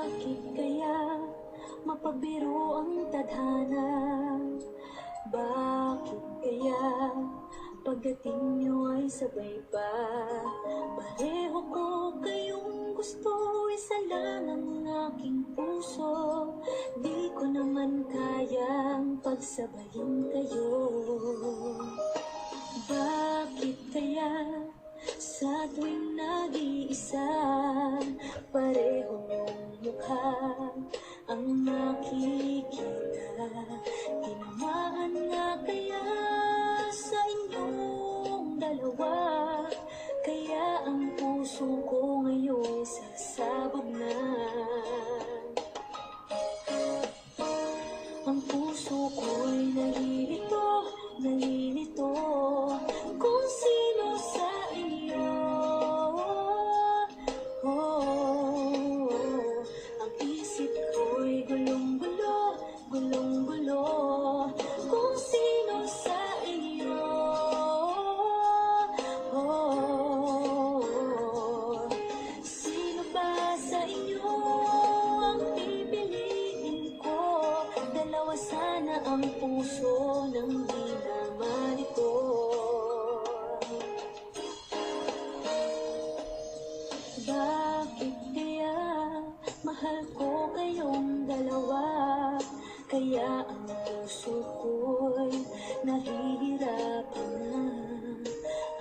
Bakit kaya mapabiro ang tadhana? Bakit kaya pagdating niyo ay sabay pa? Pareho ko kayong gusto, isa lang ang aking puso. Di ko naman kayang pagsabayin kayo. Bakit kaya sa tuwing nag-iisa, pareho niyong mukha ang nakikita? Tinamaan nga kaya sa inyong dalawa, kaya ang puso ko ngayon sasabog na. Ang puso ko'y nalilito, nalilito kung sino sa iyo. Ang isip ko'y gulong-gulo, gulong-gulo kung sino sa iyo. Sino ba sa inyo ang pipiliin ko? Dalawa sana ang puso ng di naman ito. Bakit kaya mahal ko kayong dalawa? Kaya ang puso ko'y nahihirapan na.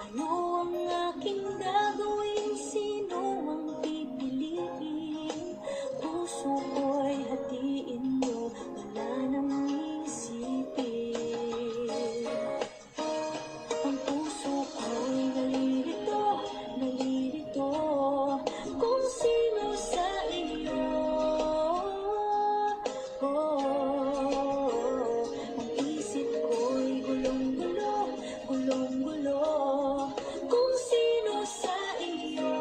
Ano ang aking gagawin? Sino ang pipiliin? Puso ko'y hatiin mo, wala nang isipin. Ang puso ko'y nalilito, nalilito kung sino sa iyo. Ang isip ko'y gulong-gulo, gulong-gulo kung sino sa iyo.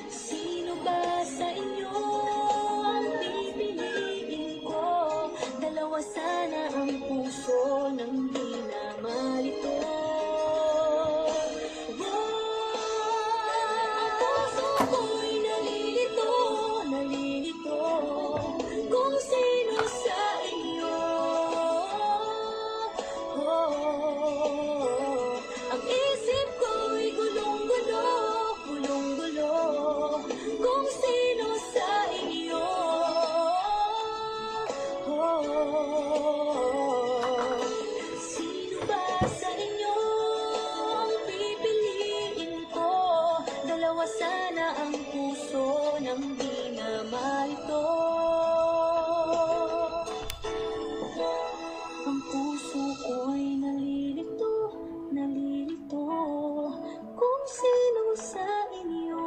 Sino ba sa inyo ang pipiliin ko? Dalawa sana ang puso ng di na malito. Ang puso ko'y nalilito, nalilito kung sino sa iyo. Ang isip ko'y gulong-gulo, gulong-gulo kung sino sa iyo. Sino ba sa inyo ang pipiliin ko? Dalawa sana ang puso ng di na malito. Ang puso ko'y nalilito, nalilito kung sino sa inyo.